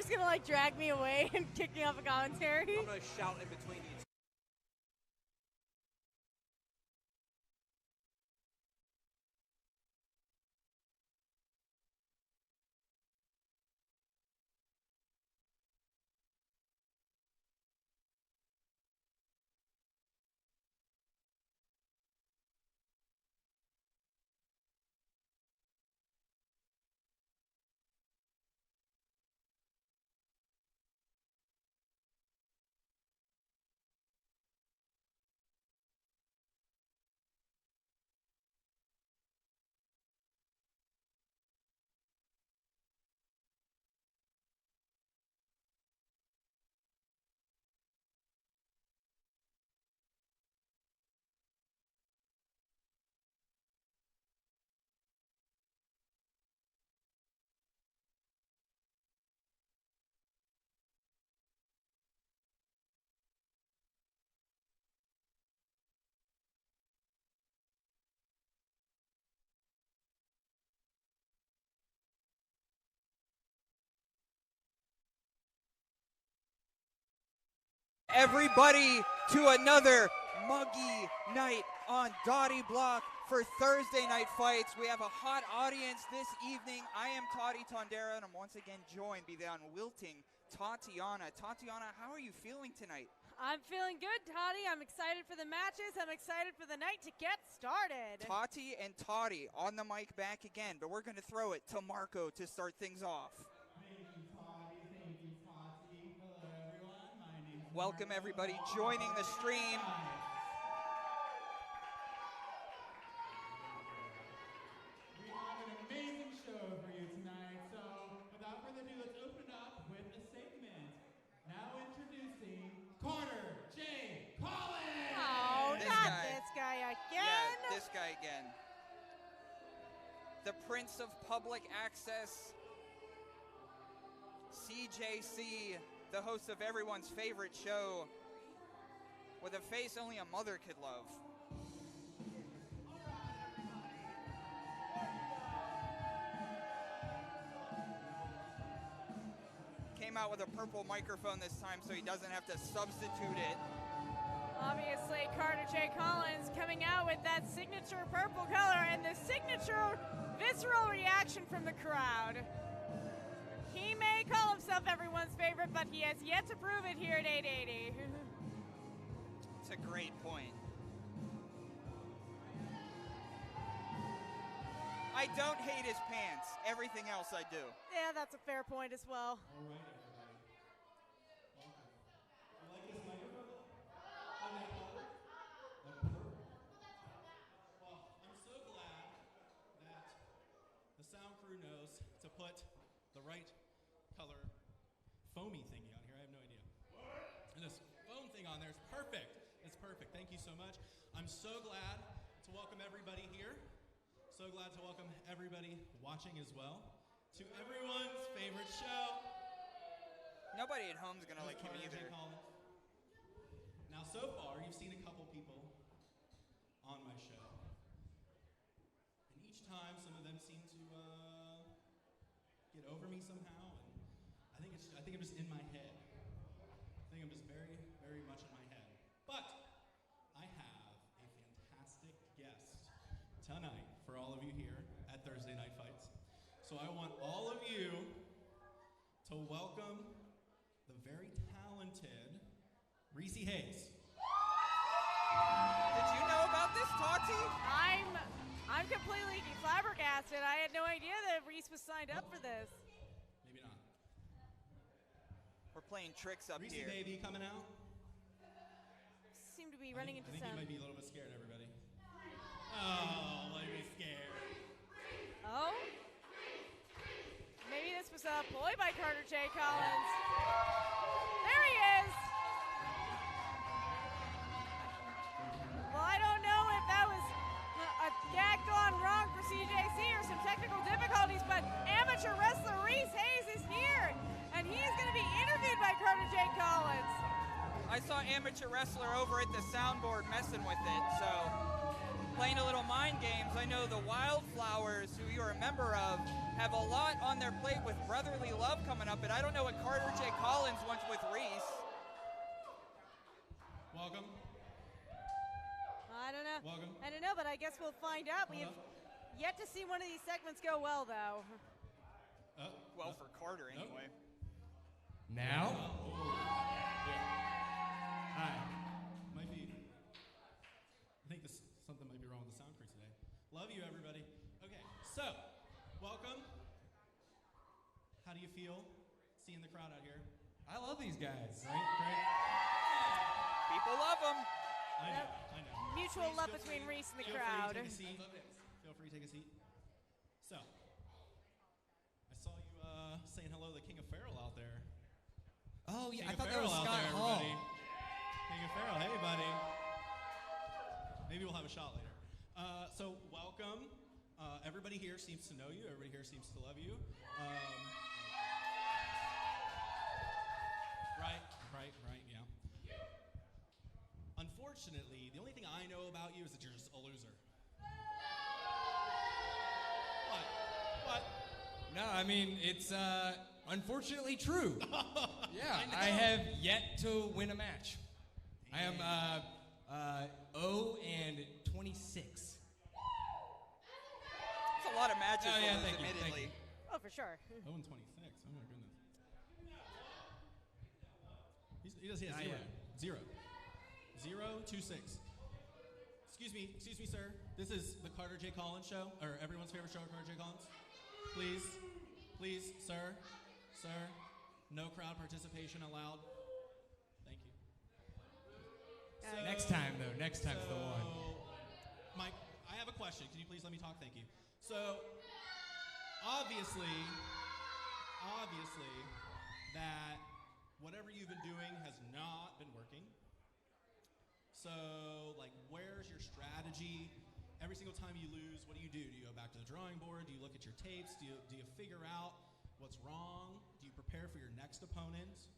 just going to, like, drag me away and kick me off a commentary? I'm going to shout in between you. Everybody to another muggy night on Dottie Block for Thursday night fights. We have a hot audience this evening. I am Toddy Tondera, and I'm once again joined by the unwilting Tatiana. Tatiana, how are you feeling tonight? I'm feeling good, Toddy. I'm excited for the matches. I'm excited for the night to get started. Tati and Toddy on the mic back again, but we're going to throw it to Marco to start things off. Welcome everybody joining the stream. We have an amazing show for you tonight, so without further ado, let's open it up with a segment. Now introducing Carter J. Collins! Oh, this guy again. Yeah, this guy again. The Prince of Public Access, CJC. The host of everyone's favorite show, with a face only a mother could love. Came out with a purple microphone this time so he doesn't have to substitute it. Obviously, Carter J. Collins coming out with that signature purple color and the signature visceral reaction from the crowd. He may call himself everyone's favorite, but he has yet to prove it here at 880. It's a great point. I don't hate his pants. Everything else I do. Yeah, that's a fair point as well. All right, everybody. Welcome. You like this microphone? I like that. Well, I'm so glad that the sound crew knows to put the right color foamy thingy on here. I have no idea. And this foam thing on there is perfect. It's perfect. Thank you so much. I'm so glad to welcome everybody here. So glad to welcome everybody watching as well to everyone's favorite show. Nobody at home's gonna like him either. Now, so far, you've seen a couple people on my show. And each time, some of them seem to get over me somehow. And I think I'm just in my head. I think I'm just very, very much in my head. But I have a fantastic guest tonight for all of you here at Thursday Night Fights. So I want all of you to welcome the very talented Reese Hayes. Did you know about this, Tati? I'm completely flabbergasted. I had no idea that Reese was signed up for this. Maybe not. We're playing tricks up Reese here. baby coming out. Seem to be running into I think sound. you might be a little bit scared, everybody. Oh, like me scared. Oh? Maybe this was a ploy by Carter J. Collins. There he is. Well, I don't know if that was a gag gone wrong for CJC or some technical difficulties, but amateur wrestler Reese Hayes is here, and he is going to be interviewed by Carter J. Collins. I saw amateur wrestler over at the soundboard messing with it, so playing a little mind games, I know the Wildflowers, who you're a member of, have a lot on their plate with Brotherly Love coming up, and I don't know what Carter J. Collins wants with Reese. Welcome. I don't know. Welcome. I don't know, but I guess we'll find out. We have yet to see one of these segments go well, though. Well, for Carter, anyway. Now? Hi. Might be. I think something might be wrong with the sound crew today. Love you, everybody. Okay, so welcome. How do you feel seeing the crowd out here? I love these guys. Great. People love them. I know. Mutual Please love feel between free- Reese and the feel crowd. Free to take a seat. Feel free to take a seat. So, I saw you saying hello to the King of Farrell out there. Oh, yeah, King I of thought that Farrell was out Scott there, Hall. everybody. King of Farrell, hey, buddy. Maybe we'll have a shot later. So, welcome. Everybody here seems to know you. Everybody here seems to love you. Right, yeah. Unfortunately, the only thing I know about you is that you're just a loser. What? No, I mean, it's unfortunately true. Yeah, I know. I have yet to win a match. I am 0-26. It's a lot of matches, Oh, yeah, to lose, thank you, thank admittedly. you. Oh, for sure. 0 and 26. Oh my goodness. He does. He has Not zero. yet. 0-2-6. Excuse me, sir. This is the Carter J. Collins show, or everyone's favorite show, Carter J. Collins. Please, sir. No crowd participation allowed. Thank you. Next time, though. Next time's the one. Mike, I have a question. Can you please let me talk? Thank you. So, obviously, that whatever you've been doing has not been working. So, like, where's your strategy? Every single time you lose, what do? Do you go back to the drawing board? Do you look at your tapes? Do you figure out what's wrong? Do you prepare for your next opponent?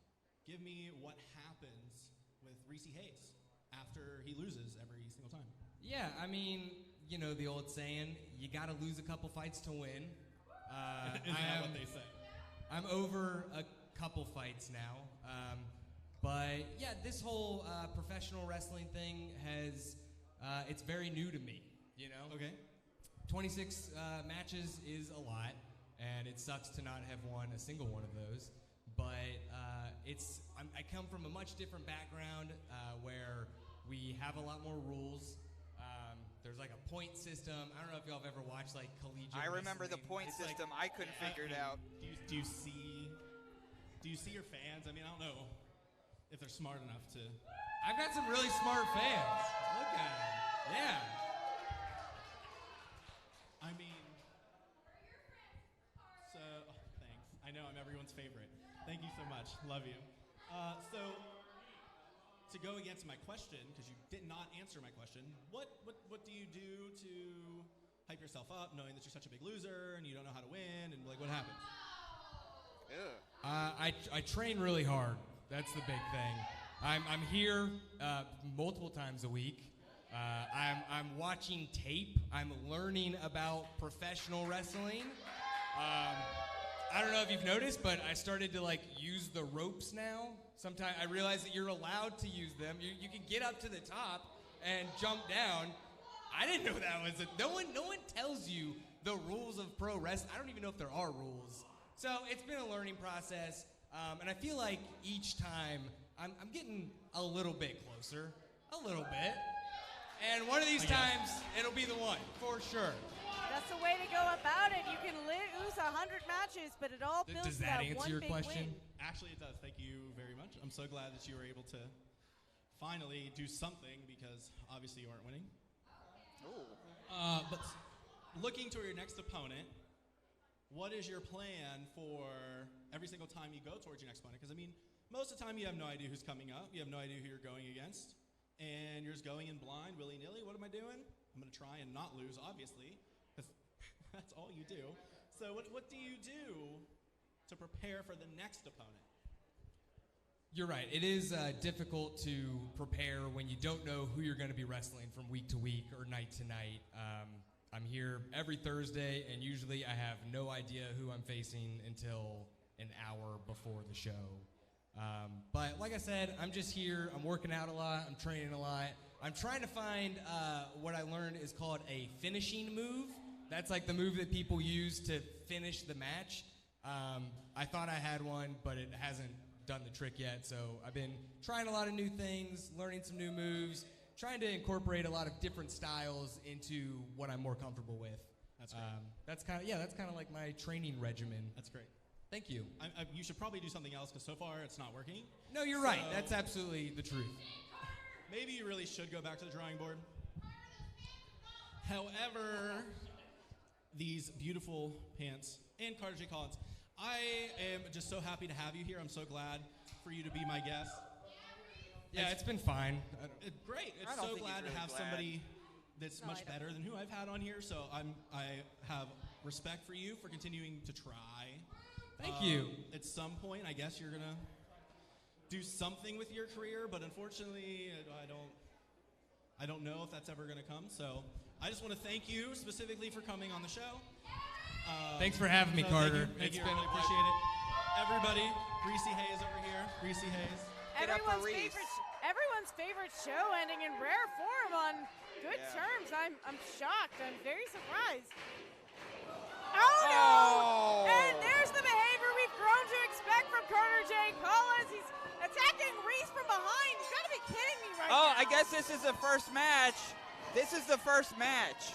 Give me what happens with Reese Hayes after he loses every single time. Yeah, I mean, you know the old saying, you got to lose a couple fights to win. Isn't that what they say? I'm over a couple fights now. But yeah, this whole professional wrestling thing it's very new to me, you know? Okay. 26 matches is a lot, and it sucks to not have won a single one of those. But I come from a much different background where we have a lot more rules. There's like a point system. I don't know if y'all have ever watched like collegiate I remember the wrestling. point It's like- system. I couldn't figure it out. Do you see your fans? I mean, I don't know if they're smart enough to. I've got some really smart fans. Look at them. Yeah. I mean, so thanks. I know I'm everyone's favorite. Thank you so much. Love you. So to go against my question, because you did not answer my question, what do you do to hype yourself up, knowing that you're such a big loser and you don't know how to win, and like what happens? I train really hard. That's the big thing. I'm here multiple times a week. I'm watching tape. I'm learning about professional wrestling. I don't know if you've noticed, but I started to like use the ropes now. Sometimes I realize that you're allowed to use them. You can get up to the top and jump down. I didn't know that was no one tells you the rules of pro wrestling. I don't even know if there are rules. So it's been a learning process, and I feel like each time I'm getting a little bit closer, a little bit. And one of these times, it'll be the one, for sure. That's the way to go about it. You can lose 100 matches, but it all builds Does to that that answer one your big question? win. Actually, it does. Thank you very much. I'm so glad that you were able to finally do something, because obviously you aren't winning. But looking to your next opponent, what is your plan for every single time you go towards your next opponent? Because, I mean, most of the time you have no idea who's coming up. You have no idea who you're going against. And you're just going in blind, willy-nilly. What am I doing? I'm going to try and not lose, obviously, because that's all you do. So what do you do to prepare for the next opponent? You're right. It is difficult to prepare when you don't know who you're going to be wrestling from week to week or night to night. I'm here every Thursday, and usually I have no idea who I'm facing until an hour before the show. But like I said, I'm just here. I'm working out a lot. I'm training a lot. I'm trying to find what I learned is called a finishing move. That's like the move that people use to finish the match. I thought I had one, but it hasn't done the trick yet. So I've been trying a lot of new things, learning some new moves, trying to incorporate a lot of different styles into what I'm more comfortable with. That's great. That's kind of like my training regimen. That's great. Thank you. You should probably do something else because so far it's not working. No, you're right. That's absolutely the truth. Maybe you really should go back to the drawing board. However, these beautiful pants and Carter J. Collins, I am just so happy to have you here. I'm so glad for you to be my guest. Yeah, it's been fine. Great. It's so glad to have somebody that's much better than who I've had on here. So I have respect for you for continuing to try. Thank you. At some point, I guess you're gonna do something with your career, but unfortunately, I don't know if that's ever gonna come. So I just want to thank you specifically for coming on the show. Thanks for having me, Carter. Thank you. I really appreciate it. Everybody, Reese Hayes over here. Reese Hayes. Everyone's favorite show ending in rare form on good terms. I'm shocked. I'm very surprised. Oh no! And there's the behavior we've grown to expect from Carter J. Collins. He's attacking Reese from behind. He's got to be kidding me right now. Oh, I guess this is the first match. This is the first match.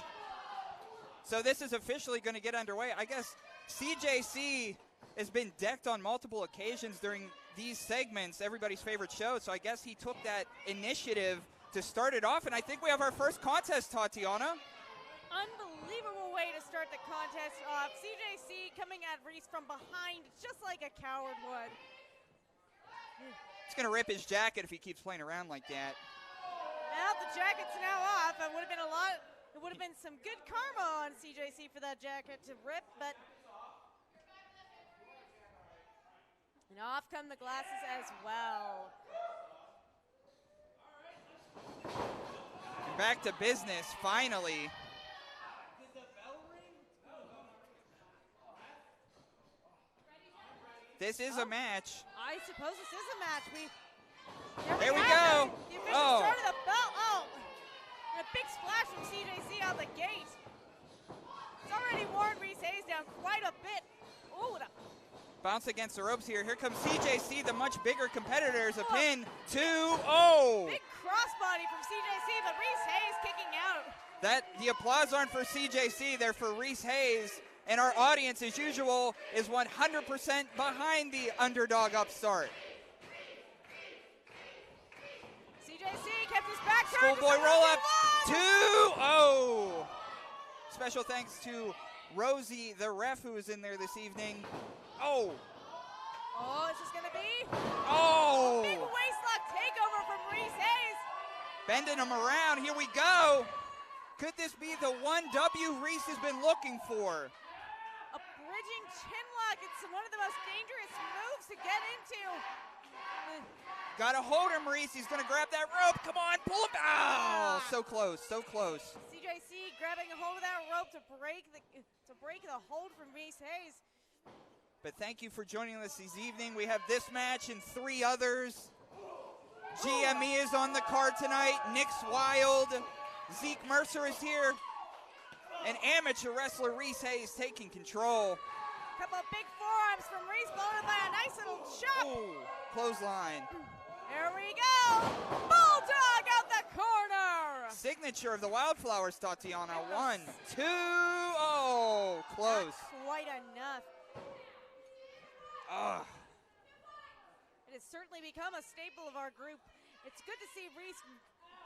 So this is officially going to get underway. I guess CJC has been decked on multiple occasions during these segments, everybody's favorite show. So I guess he took that initiative to start it off. And I think we have our first contest, Tatiana. Unbelievable way to start the contest off. CJC coming at Reese from behind, just like a coward would. He's going to rip his jacket if he keeps playing around like that. Now the jacket's now off. It would have been it would have been some good karma on CJC for that jacket to rip, but. And off come the glasses as well. Back to business, finally. This is a match. I suppose this is a match. There we go. The official started the bell. Oh, and a big splash from CJC out the gate. It's already worn Reese Hayes down quite a bit. Ooh, bounce against the ropes here. Here comes CJC, the much bigger competitors. A pin, 2-0. Big crossbody from CJC, but Reese Hayes kicking out. The applause aren't for CJC, they're for Reese Hayes. And our audience, as usual, is 100% behind the underdog upstart. CJC kept his back turned. Schoolboy roll up, 2-0. Special thanks to Rosie, the ref, who is in there this evening. Oh, is this going to be? Oh! Big waistlock takeover from Reese Hayes. Bending him around. Here we go. Could this be the 1W Reese has been looking for? A bridging chin lock. It's one of the most dangerous moves to get into. Got to hold him, Reese. He's going to grab that rope. Come on, pull him. Oh, so close, so close. CJC grabbing a hold of that rope to break the hold from Reese Hayes. But thank you for joining us this evening. We have this match and 3 others. GME is on the card tonight. Nick's Wilde. Zeke Mercer is here. And amateur wrestler Reese Hayes taking control. Couple of big forearms from Reese, followed by a nice little chop. Ooh, clothesline. There we go. Bulldog out the corner. Signature of the Wildflowers, Tatiana. 1, 2, oh, close. Not quite enough. It has certainly become a staple of our group. It's good to see Reese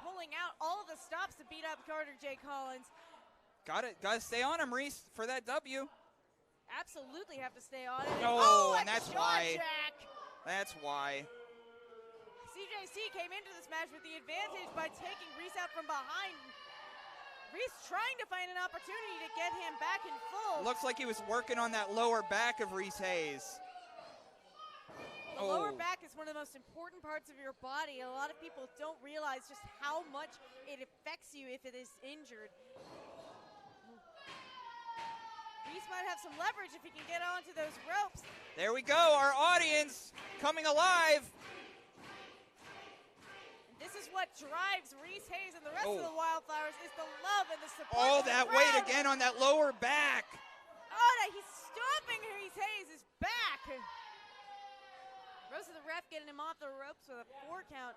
pulling out all of the stops to beat up Carter J. Collins. Got to stay on him, Reese, for that W. Absolutely have to stay on it. Oh, and that's why. Jack. That's why. CJC came into this match with the advantage by taking Reese out from behind. Reese trying to find an opportunity to get him back in full. Looks like he was working on that lower back of Reese Hayes. The lower back is one of the most important parts of your body. A lot of people don't realize just how much it affects you if it is injured. Reese might have some leverage if he can get onto those ropes. There we go, our audience coming alive. And this is what drives Reese Hayes and the rest of the Wildflowers is the love and the support. Oh, of the that crowd. weight again on that lower back. Oh, no, he's stomping Reese Hayes' back. Rose of the ref getting him off the ropes with a 4 count.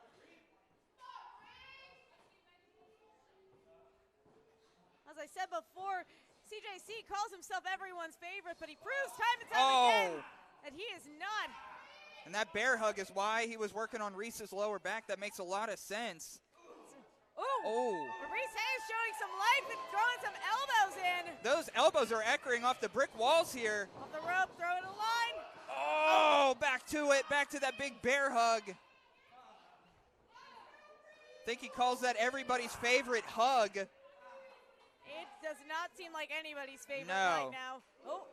As I said before, CJC calls himself everyone's favorite, but he proves time and time again that he is not. And that bear hug is why he was working on Reese's lower back. That makes a lot of sense. Reese Hayes showing some life and throwing some elbows in. Those elbows are echoing off the brick walls here. Off the rope, throwing a line. Oh, back to it, back to that big bear hug. I think he calls that everybody's favorite hug. It does not seem like anybody's favorite No. right now. Oh,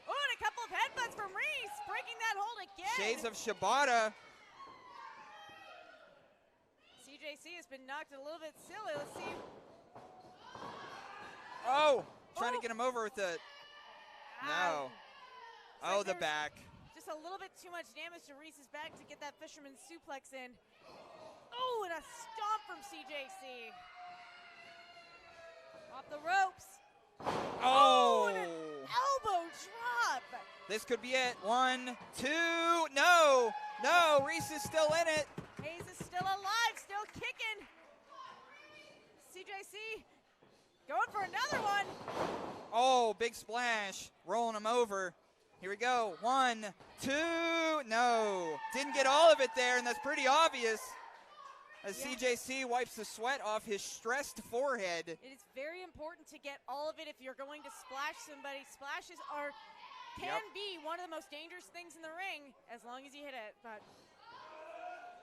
and a couple of headbutts from Reese, breaking that hold again. Shades of Shibata. CJC has been knocked a little bit silly. Let's see. Trying to get him over with the, no. Oh, the back. Just a little bit too much damage to Reese's back to get that fisherman's suplex in. Oh, and a stomp from CJC. Off the ropes. Oh! And an elbow drop. This could be it. 1, 2, no! No, Reese is still in it. Hayes is still alive, still kicking. CJC going for another one. Oh, big splash. Rolling him over. Here we go. 1, 2, no. Didn't get all of it there, and that's pretty obvious. As CJC wipes the sweat off his stressed forehead. It is very important to get all of it if you're going to splash somebody. Splashes can be one of the most dangerous things in the ring as long as you hit it. But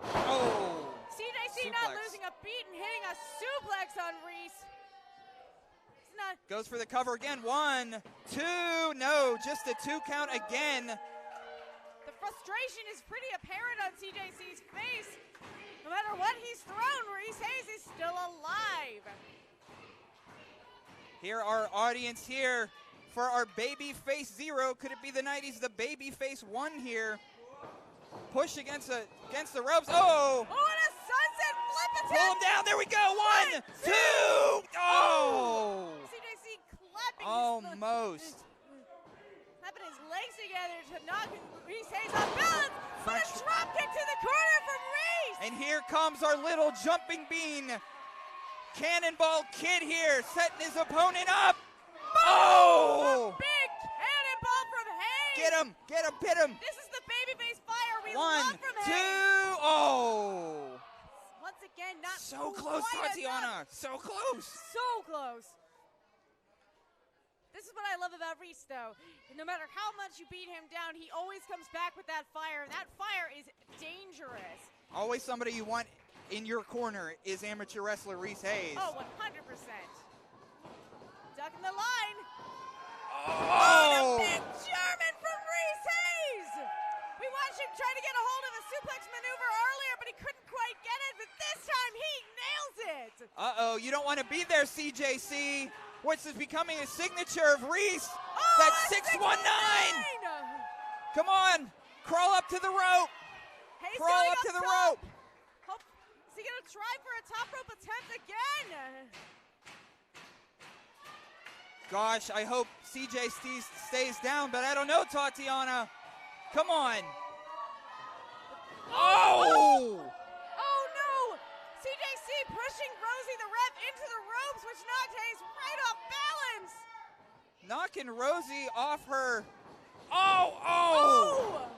CJC suplex. not losing a beat and hitting a suplex on Reese. It's not. Goes for the cover again. 1, 2, no. Just a 2 count again. The frustration is pretty apparent on CJC's face. No matter what he's thrown, Reese Hayes is still alive. Here, our audience here for our babyface 0. Could it be the night he's the babyface 1 here? Push against the ropes. Oh! Oh, and a sunset flip attempt. Pull him down. There we go. 1, 2. Oh! CJC clapping. Almost. Clapping his legs together to knock Reese Hayes off balance. But a drop kick to the corner from Reese. And here comes our little jumping bean. Cannonball Kid here, setting his opponent up. Oh! A big cannonball from Hayes. Get him, pit him. This is the babyface fire we 1, love from 2, Hayes. oh! Once again, not So close, quite Tatiana. enough. So close. So close. This is what I love about Reese, though. No matter how much you beat him down, he always comes back with that fire. That fire is dangerous. Always somebody you want in your corner is amateur wrestler Reese Hayes. Oh, 100%. Ducking the line. Oh! And a big German from Reese Hayes. We watched him try to get a hold of a suplex maneuver earlier, but he couldn't quite get it. But this time, he nails it. Uh-oh, you don't want to be there, CJC. What's this becoming a signature of Reese? Oh, That's 619. Come on, crawl up to the rope. Hayes Crawl going up to the top. rope. Is he going to try for a top rope attempt again? Gosh, I hope CJ stays down, but I don't know, Tatiana. Come on. Oh! Oh, no! CJC pushing Rosie the ref into the ropes, which knocked Hayes right off balance. Knocking Rosie off her. Oh!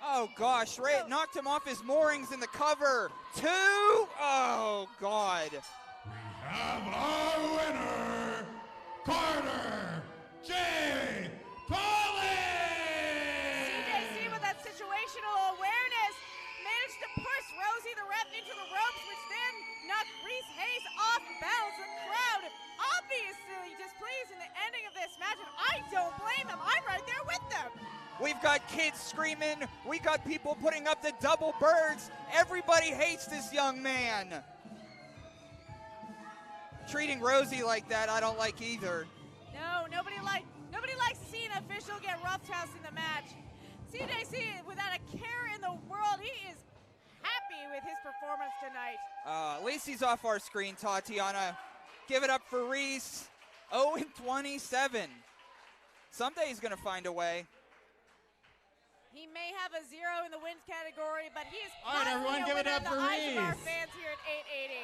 Oh, gosh, Ray knocked him off his moorings in the cover. 2. Oh, God. We have our winner, Carter J. Collins! CJC with that situational awareness managed to push Rosie the ref into the ropes, which then knocked Reese Hayes off balance. The crowd obviously displeased in the ending of this match, and I don't blame them. I'm right there with them. We've got kids screaming. We got people putting up the double birds. Everybody hates this young man. Treating Rosie like that, I don't like either. No, nobody likes to see an official get rough-housed in the match. CJC, without a care in the world, he is happy with his performance tonight. At least he's off our screen, Tatiana. Give it up for Reese. 0-27. Someday he's going to find a way. He may have a 0 in the wins category, but he is All right, everyone, give it up for eyes of our Reese. fans here at 880.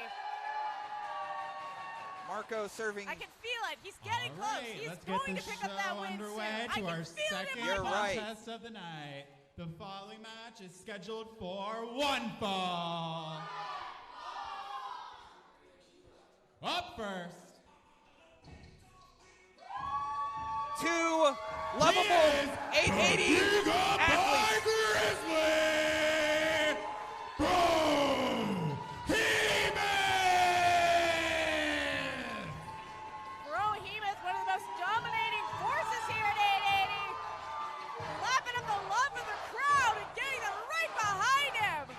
Marco serving. I can feel it. He's getting All close. right, He's let's going get to the pick up that show win underway soon. I to can our feel it in second my You're bones. right. contest of the night. The following match is scheduled for one fall. Up first, Two lovable 880 athletes. Grizzly Brohemoth. Brohemoth, one of the most dominating forces here at 880. Lapping up the love of the crowd and getting them right behind him.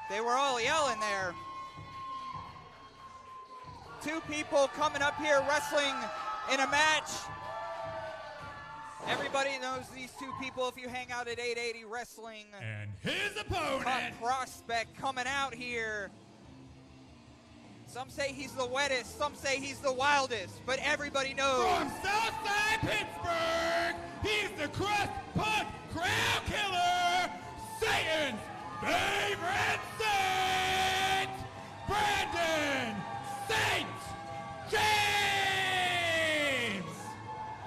They were all yelling there. Two people coming up here wrestling in a match. Everybody knows these two people if you hang out at 880 Wrestling. And his Top opponent, prospect coming out here. Some say he's the wettest, some say he's the wildest, but everybody knows. from Southside Pittsburgh, he's the crust punk crowd killer, Satan's favorite saint, Brandon Saint James.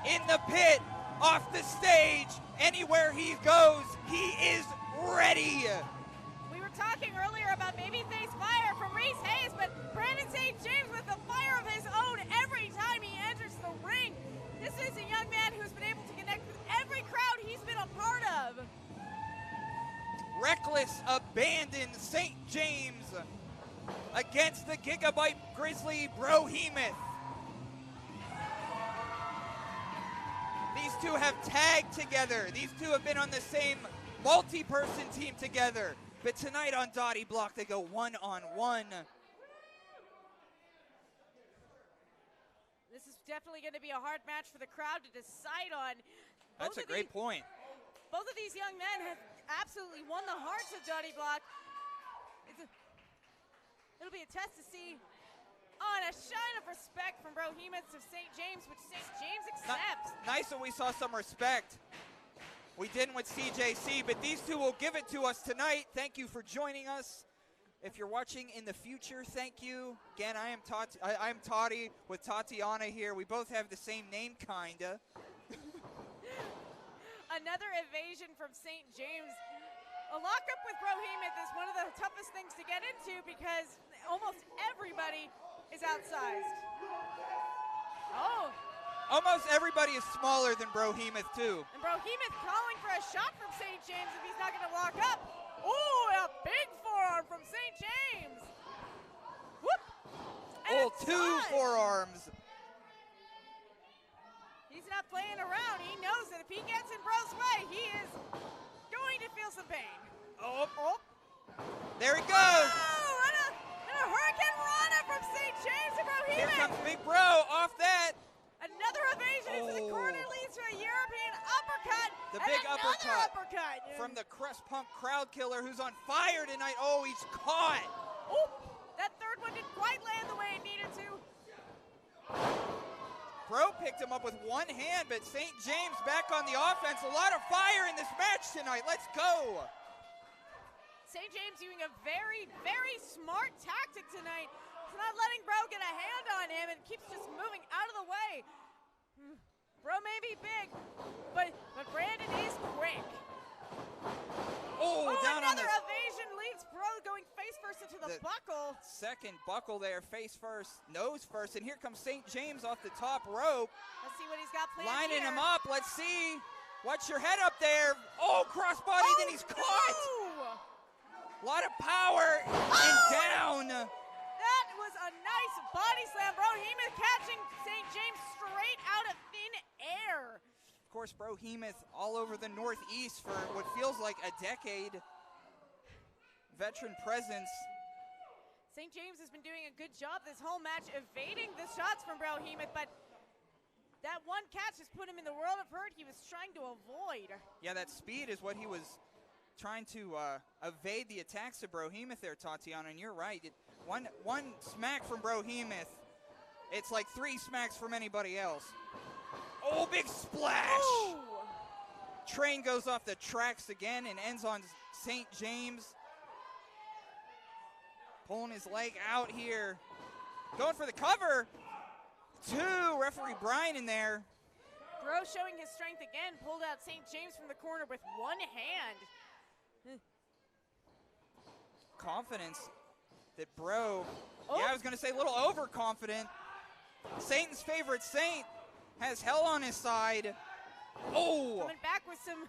In the pit, off the stage, anywhere he goes, he is ready. We were talking earlier about babyface fire from Reese Hayes, but Brandon St. James with the fire of his own every time he enters the ring. This is a young man who's been able to connect with every crowd he's been a part of. Reckless abandon St. James against the Gigabyte Grizzly Brohemoth. These two have tagged together. These two have been on the same multi-person team together. But tonight on Dottie Block, they go one-on-one. This is definitely going to be a hard match for the crowd to decide on. That's a great point. Both of these young men have absolutely won the hearts of Dottie Block. It'll be a test to see on a shine of respect from Brohemoth to St. James, which St. James accepts. Nice that we saw some respect. We didn't with CJC, but these two will give it to us tonight. Thank you for joining us. If you're watching in the future, thank you. Again, I'm Toddy with Tatiana here. We both have the same name, kinda. Another evasion from St. James. A lockup with Brohemoth is one of the toughest things to get into because almost everybody is outsized. Oh. Almost everybody is smaller than Brohemoth, too. And Brohemoth calling for a shot from St. James if he's not going to lock up. Ooh, a big forearm from St. James. Whoop. And Two forearms. He's not playing around. He knows that if he gets in Bro's way, he is going to feel some pain. Oh. There he goes. Oh, and a Hurricane Rana from St. James to Brohemoth. Here comes Big Bro off that. Another evasion into the corner leads to a European uppercut. The and big another uppercut from the Crust Punk crowd killer who's on fire tonight. Oh, he's caught. Oh, that third one didn't quite land the way it needed to. Bro picked him up with one hand, but St. James back on the offense. A lot of fire in this match tonight. Let's go. St. James using a very, very smart tactic tonight. He's not letting Bro get a hand on him and keeps just moving out of the way. Bro may be big, but Brandon is quick. Oh, down on another the evasion leads Bro going face first into the buckle. Second buckle there, face first, nose first, and here comes St. James off the top rope. Let's see what he's got planned Lining here. him up, let's see. Watch your head up there. Oh, crossbody, then he's caught. A lot of power and down. That was a nice body slam. Brohemoth catching St. James straight out of thin air. Of course, Brohemoth all over the Northeast for what feels like a decade. Veteran presence. St. James has been doing a good job this whole match evading the shots from Brohemoth, but that one catch has put him in the world of hurt he was trying to avoid. Yeah, that speed is what he was trying to evade the attacks of Brohemoth there, Tatiana, and you're right. One smack from Brohemoth, it's like 3 smacks from anybody else. Oh, big splash! Ooh. Train goes off the tracks again and ends on St. James. Pulling his leg out here. Going for the cover. 2, referee Brian in there. Bro showing his strength again, pulled out St. James from the corner with one hand. Confidence that Bro, yeah, I was going to say a little overconfident. Satan's favorite Saint has hell on his side. Oh! Coming back with some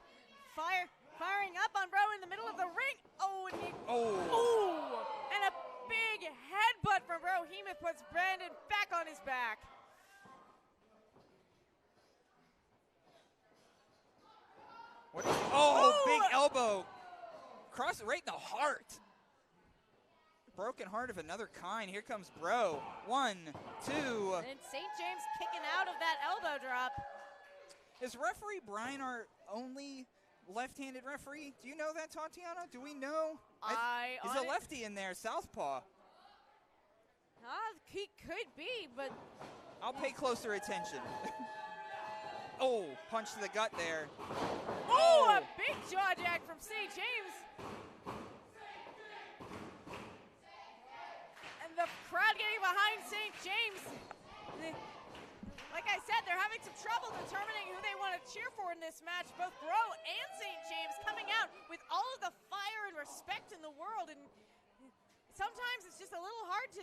firing up on Bro in the middle of the ring. Oh, and he, and a big headbutt from Brohemoth puts Brandon back on his back. Big elbow. Cross it right in the heart. Broken heart of another kind. Here comes Bro. 1, 2. And St. James kicking out of that elbow drop. Is referee Brian our only left-handed referee? Do you know that, Tatiana? Do we know? He's a lefty in there, southpaw. He could be, but I'll pay closer attention. Punch to the gut there. A big jaw jack from St. James. And the crowd getting behind St. James. Like I said, they're having some trouble determining who they want to cheer for in this match. Both Bro and St. James coming out with all of the fire and respect in the world. And sometimes it's just a little hard to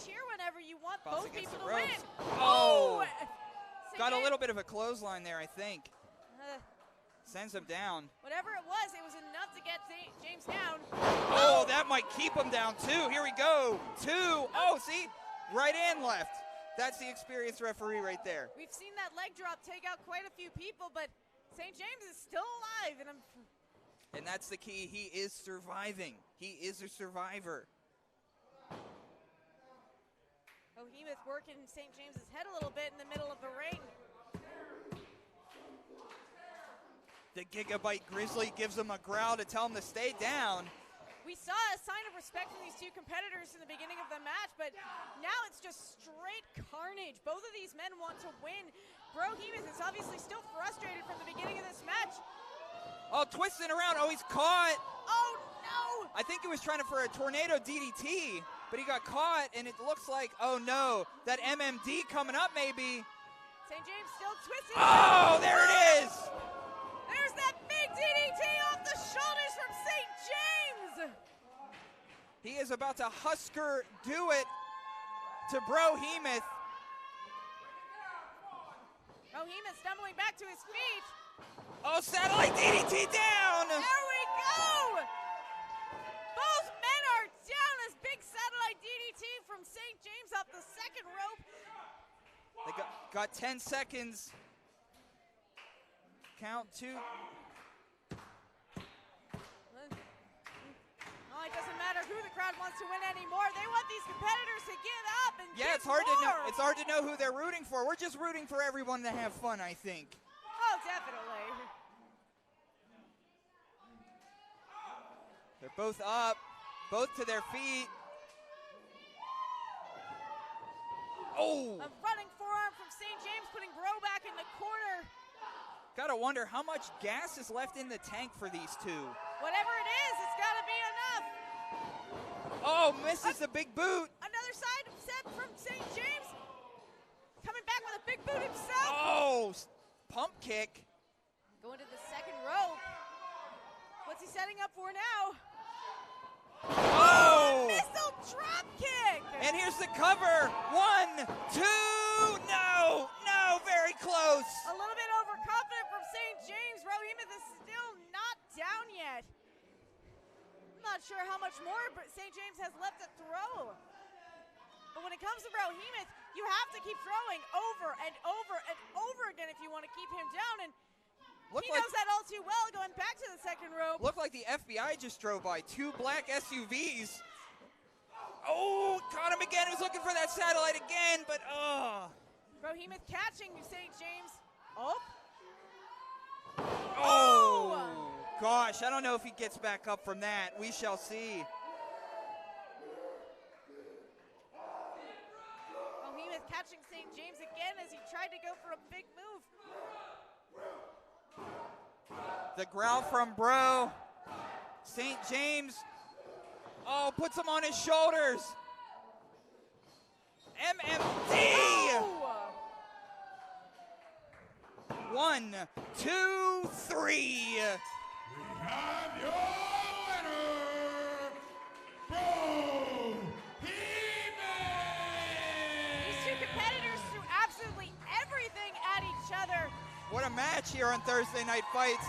cheer whenever you want both people to win. Got a little bit of a clothesline there, I think. Sends him down. Whatever it was enough to get St. James down. That might keep him down too. Here we go. 2. See? Right and left. That's the experienced referee right there. We've seen that leg drop take out quite a few people, but St. James is still alive. And that's the key. He is surviving. He is a survivor. Brohemoth working St. James's head a little bit in the middle of the ring. The Gigabyte Grizzly gives him a growl to tell him to stay down. We saw a sign of respect from these two competitors in the beginning of the match, but now it's just straight carnage. Both of these men want to win. Brohemoth is obviously still frustrated from the beginning of this match. Twisting around. He's caught. Oh, no. I think he was trying for a tornado DDT, but he got caught, and it looks like, that MMD coming up maybe. St. James still twisting. There it is. There's that big DDT off the shoulders from St. James. He is about to Husker do it to Brohemoth. Brohemoth stumbling back to his feet. Satellite DDT down. There we go. Both men are down as big satellite DDT from St. James off the second rope. They got 10 seconds. Count 2. It doesn't matter who the crowd wants to win anymore. They want these competitors to give up and it's hard to know. It's hard to know who they're rooting for. We're just rooting for everyone to have fun, I think. Oh, definitely. They're both up, both to their feet. A running forearm from St. James, putting Bro back in the corner. Gotta wonder how much gas is left in the tank for these two. Whatever it is, it's gotta be enough. Misses the big boot. Another side set from St. James. Coming back with a big boot himself. Pump kick. Going to the second rope. What's he setting up for now? Missile drop kick. And here's the cover. 1, 2. No, very close. A little bit overconfident from St. James. Brohemoth is still not down yet. I'm not sure how much more St. James has left to throw. But when it comes to Brohemoth, you have to keep throwing over and over and over again if you want to keep him down. And He knows that all too well, going back to the second rope. Looked like the FBI just drove by. 2 black SUVs. Oh, caught him again. He was looking for that satellite again, but Brohemoth catching St. James. Oh. Oh, gosh. I don't know if he gets back up from that. We shall see. Brohemoth catching St. James again as he tried to go for a big move. The growl from Bro. St. James, puts him on his shoulders. MMD! Oh. 1, 2, 3. We have your winner, Brohemoth! These two competitors threw absolutely everything at each other. What a match here on Thursday Night Fights.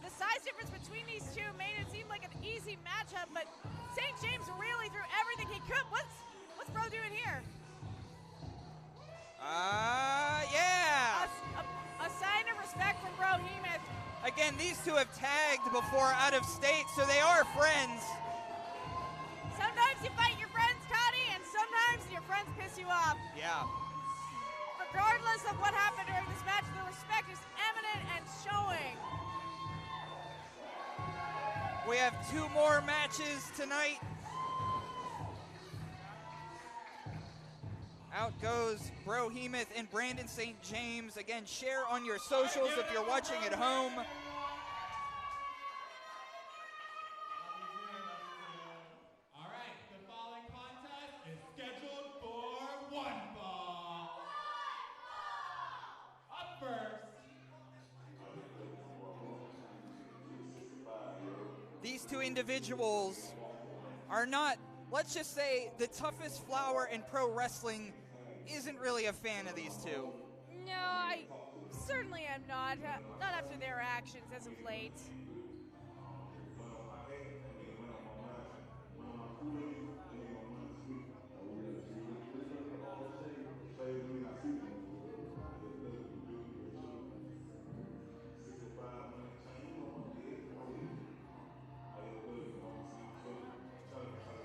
The size difference between these two made it seem like an easy matchup, but St. James really threw everything he could. What's Bro doing here? Yeah. A sign of respect from Brohemoth. Again, these two have tagged before out of state, so they are friends. Sometimes you fight your friends, Toddy, and sometimes your friends piss you off. Yeah. Regardless of what happened during this match, the respect is evident and showing. We have 2 more matches tonight. Out goes Brohemoth and Brandon St. James. Again, share on your socials if you're watching at home. All right, the following contest is scheduled for 1 fall. Up first. These 2 individuals are not, let's just say, the toughest flower in pro wrestling isn't really a fan of these 2. No, I certainly am not. Not after their actions as of late.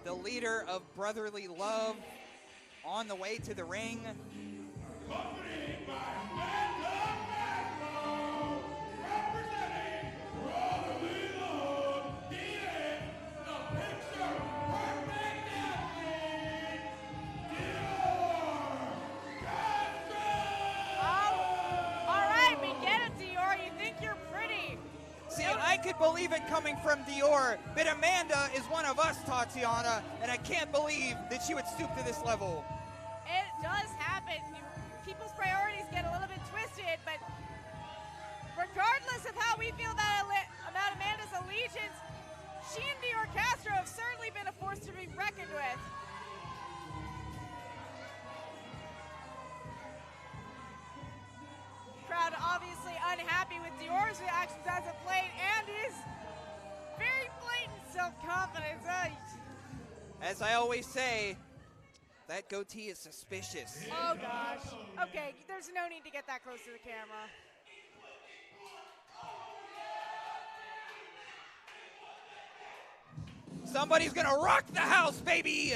The leader of brotherly love on the way to the ring. Accompanied by Amanda Magno, representing brotherly love, he is the picture perfect athlete, Dior Castro! All right, we get it, Dior. You think you're pretty. See, I could believe it coming from Dior, but Amanda is one of us, Tatiana, and I can't believe that she would stoop to this level. It does happen. People's priorities get a little bit twisted, but regardless of how we feel about Amanda's allegiance, she and Dior Castro have certainly been a force to be reckoned with. Crowd obviously unhappy with Dior's reactions as of late and his very blatant self-confidence. As I always say, that goatee is suspicious. Oh gosh. Okay, there's no need to get that close to the camera. Somebody's gonna rock the house, baby!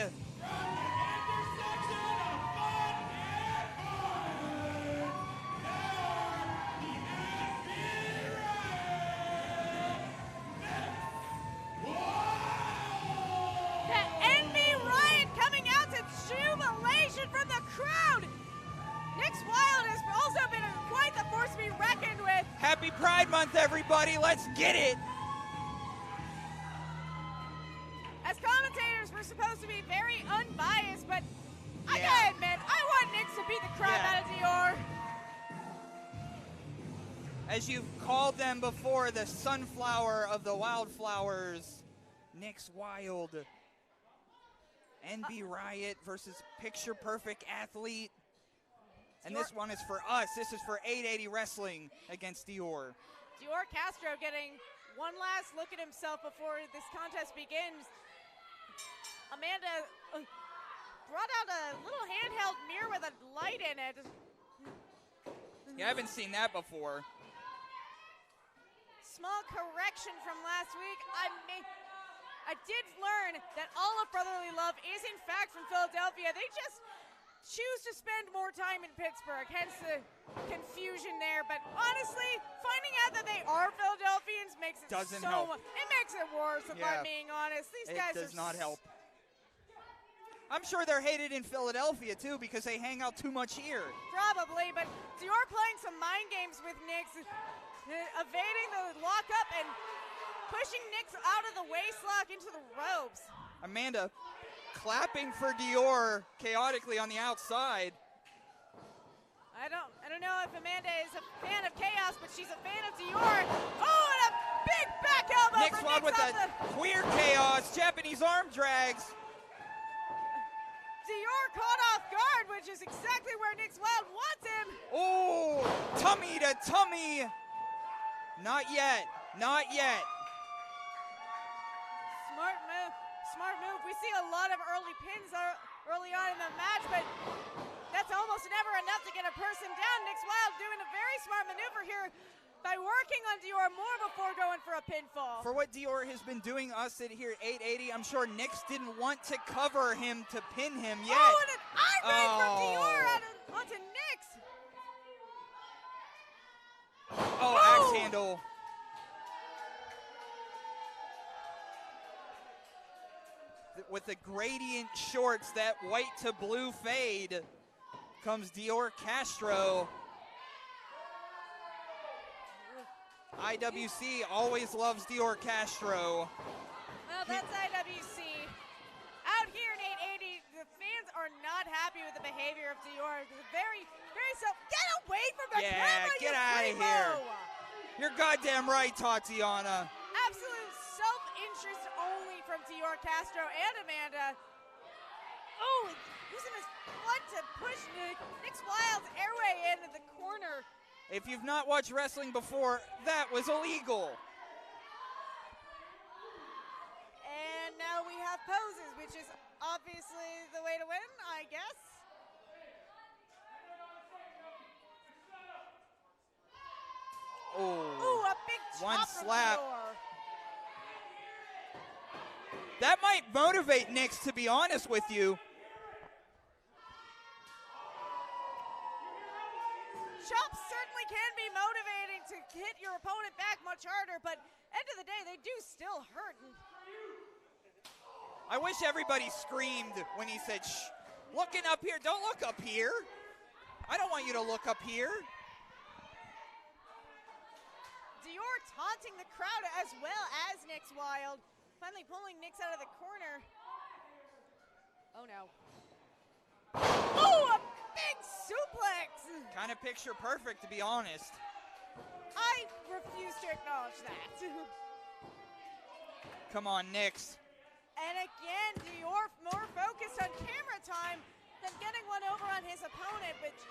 From the crowd. Next Wilde has also been quite the force to be reckoned with. Happy Pride Month, everybody. Let's get it. As commentators, we're supposed to be very unbiased, but I gotta admit, I want Nix to beat the crap out of Dior. As you've called them before, the sunflower of the wildflowers, Nix Wilde. NB Riot versus Picture Perfect Athlete. And this one is for us. This is for 880 Wrestling against Dior. Dior Castro getting one last look at himself before this contest begins. Amanda brought out a little handheld mirror with a light in it. Yeah, I haven't seen that before. Small correction from last week. I did learn that all of Brotherly Love is in fact from Philadelphia. They just choose to spend more time in Pittsburgh, hence the confusion there. But honestly, finding out that they are Philadelphians makes it Doesn't help. It makes it worse, if I'm being honest. These guys does not are help. I'm sure they're hated in Philadelphia too because they hang out too much here. Probably, but Dior playing some mind games with Nix, evading the lockup and pushing Nix out of the waistlock into the ropes. Amanda clapping for Dior chaotically on the outside. I don't know if Amanda is a fan of chaos, but she's a fan of Dior. Oh, and a big back elbow Nix for Wilde Nix with that queer chaos, Japanese arm drags. Dior caught off guard, which is exactly where Nix Wilde wants him. Oh, tummy to tummy. Not yet, not yet. Smart move. We see a lot of early pins early on in the match, but that's almost never enough to get a person down. Nix Wilde doing a very smart maneuver here by working on Dior more before going for a pinfall. For what Dior has been doing us at here at 880, I'm sure Nix didn't want to cover him to pin him yet. Oh, and an eye raid from Dior onto Nix. Oh, axe handle. With the gradient shorts, that white to blue fade, comes Dior Castro. IWC always loves Dior Castro. Well, that's IWC. Out here in 880, the fans are not happy with the behavior of Dior. Very, very Get away from the camera, get you out of primo! here. You're goddamn right, Tatiana. Absolute self-interest only from Dior Castro and Amanda. Oh, using his foot to push Nix Wilde's airway into the corner. If you've not watched wrestling before, that was illegal. And now we have poses, which is obviously the way to win, I guess. Oh, Ooh, a big chop one from slap. Dior. That might motivate Nix, to be honest with you. Chops certainly can be motivating to hit your opponent back much harder, but end of the day, they do still hurt. I wish everybody screamed when he said, shh, looking up here, don't look up here. I don't want you to look up here. Dior taunting the crowd as well as Nix Wilde. Finally pulling Nix out of the corner. Oh no. Oh, a big suplex! Kind of picture perfect, to be honest. I refuse to acknowledge that. Come on, Nix. And again, Dior more focused on camera time than getting one over on his opponent, which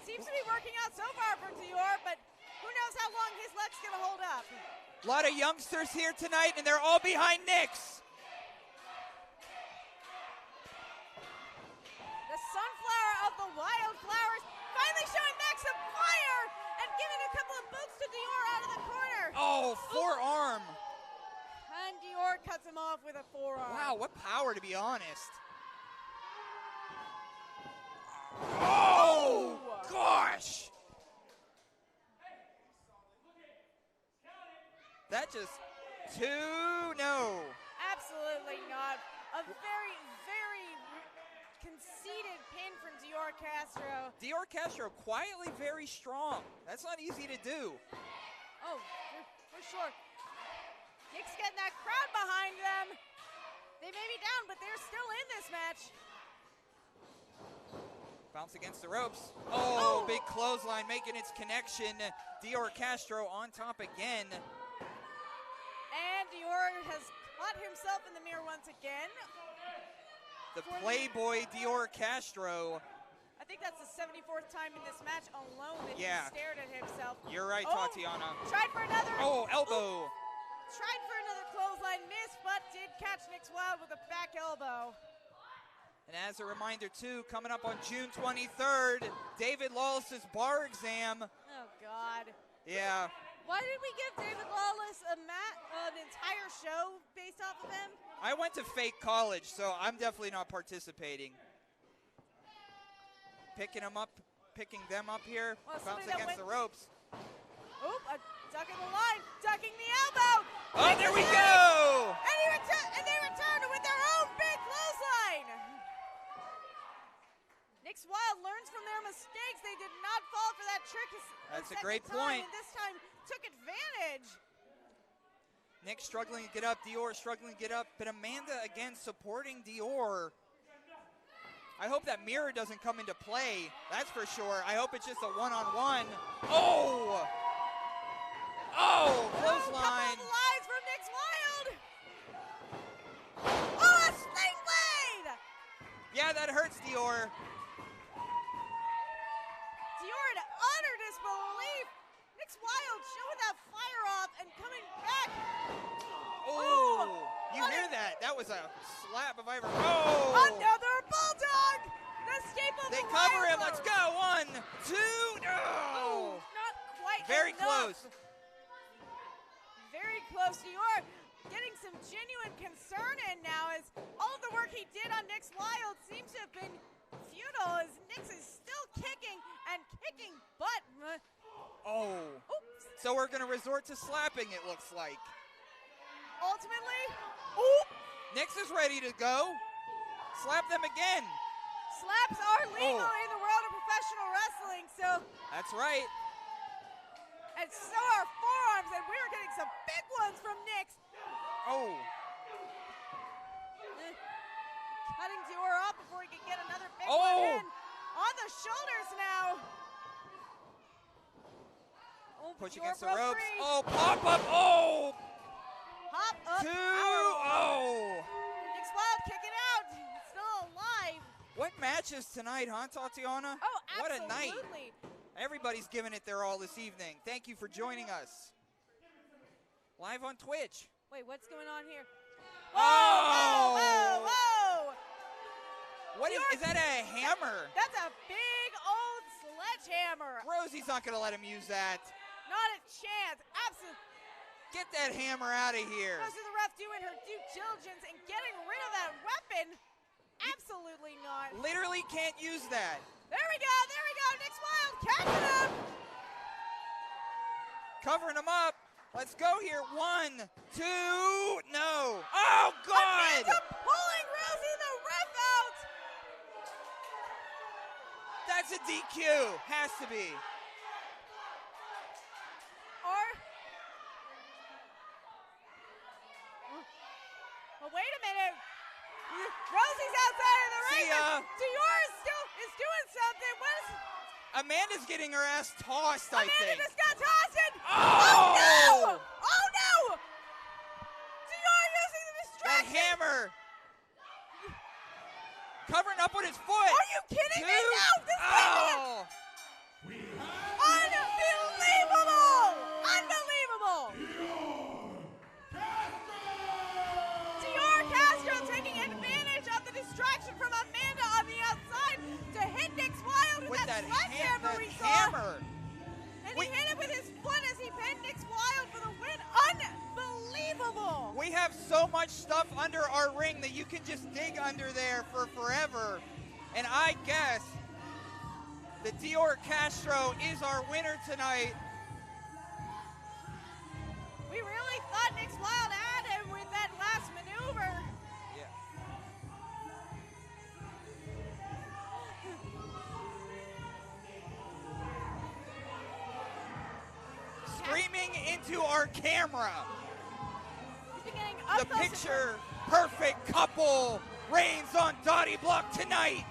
seems to be working out so far for Dior, but who knows how long his leg's gonna hold up. A lot of youngsters here tonight, and they're all behind Nix. The sunflower of the wildflowers finally showing back some fire and giving a couple of boots to Dior out of the corner. Oh, forearm. And Dior cuts him off with a forearm. Wow, what power, to be honest. Oh, gosh. That just, no. Absolutely not. A very, very conceded pin from Dior Castro. Dior Castro quietly very strong. That's not easy to do. Oh, for sure. Nix getting that crowd behind them. They may be down, but they're still in this match. Bounce against the ropes. Oh, big clothesline making its connection. Dior Castro on top again. And Dior has caught himself in the mirror once again. The Playboy Dior Castro. I think that's the 74th time in this match alone that he stared at himself. You're right, Tatiana. Tried for another. Oh, elbow. Tried for another clothesline, missed, but did catch Nix Wilde with a back elbow. And as a reminder, too, coming up on June 23rd, David Lawless's bar exam. Oh, God. Yeah. Why did we give David Lawless an entire show based off of him? I went to fake college, so I'm definitely not participating. Picking them up here, bouncing against the ropes. Oop, a duck in the line, ducking the elbow. Oh, there we go! And they returned with their own big clothesline. Nick's Wilde learns from their mistakes. They did not fall for that trick. That's a great point. And this time took advantage. Nick struggling to get up, Dior struggling to get up, but Amanda again supporting Dior. I hope that mirror doesn't come into play, that's for sure. I hope it's just a one-on-one. Oh! Oh, clothesline. Couple of lies from Nick's Wilde. Oh, a sling blade! Yeah, that hurts Dior. Dior in utter disbelief. Nick's Wilde showing that fire off and coming back. Oh, you hear that? That was a slap if I ever. Oh! Another bulldog. The staple. They cover him. Let's go. 1, 2. No. Oh, not quite. Very enough. close. Very close. Dior getting some genuine concern in now as all of the work he did on Nick's Wilde seems to have been futile as Nick's is still kicking and kicking butt. Oh. Oops. So we're going to resort to slapping, it looks like. Ultimately, oop. Nix is ready to go. Slap them again. Slaps are legal in the world of professional wrestling, so. That's right. And so are forearms, and we're getting some big ones from Nix. Oh. Cutting Dior off before he can get another big Oh. one in. On the shoulders now. Oh, Push Dior against the broke ropes. free. Oh, pop up. Oh. Hop up. 2. Powerbomb. Oh. Nick's Wilde kicking out. He's still alive. What matches tonight, huh, Tatiana? Oh, What absolutely. a night. Everybody's giving it their all this evening. Thank you for joining us. Live on Twitch. Wait, what's going on here? Oh! Whoa, whoa, whoa. What is that a hammer? That's a big old sledgehammer. Rosie's not going to let him use that. Not a chance. Absolutely. Get that hammer out of here. Rosie the ref doing her due diligence and getting rid of that weapon. Absolutely not. Literally can't use that. There we go. Nick's Wilde catching him. Covering him up. Let's go here. 1, 2. No. Oh, God. Amanda pulling Rosie the ref out. That's a DQ. Has to be. Or. Well, wait a minute. Rosie's outside of the ring. See ya. Dior still is doing something. What is? Amanda's getting her ass tossed, I Amanda think. just got tossed in. Oh! No! Oh no! Dior using the That distraction. hammer. Covering up with his foot. Are you kidding me? No! This Oh! Unbelievable! Unbelievable! Dior Castro taking advantage of the distraction from Amanda on the outside to hit Nick's Wilde with that sledgehammer we saw. hammer. And he hit it with his foot as he pinned Nick's Wilde for the win. Unbelievable! We have so much stuff under our ring that you can just dig under there for forever. And I guess the Dior Castro is our winner tonight. We really thought Nick's Wilde had him with that last maneuver. Yeah. Screaming into our camera. He's been getting up The close and picture perfect couple reigns on Dottie Block tonight.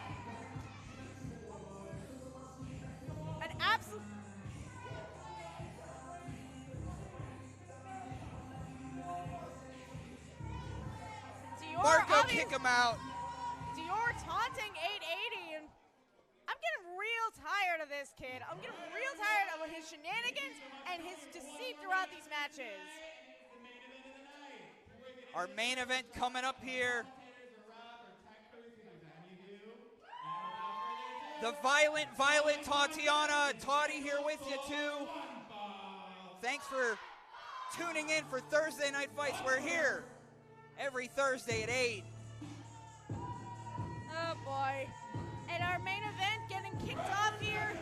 an absolute. Dior, Marco kick him out. Dior taunting 880, and I'm getting real tired of this kid. I'm getting real tired of his shenanigans and his deceit throughout these matches. Our main event coming up here. The violent Tatiana. Toddy here with you too. Thanks for tuning in for Thursday Night Fights. We're here every Thursday at 8. Oh boy. And our main event getting kicked off here.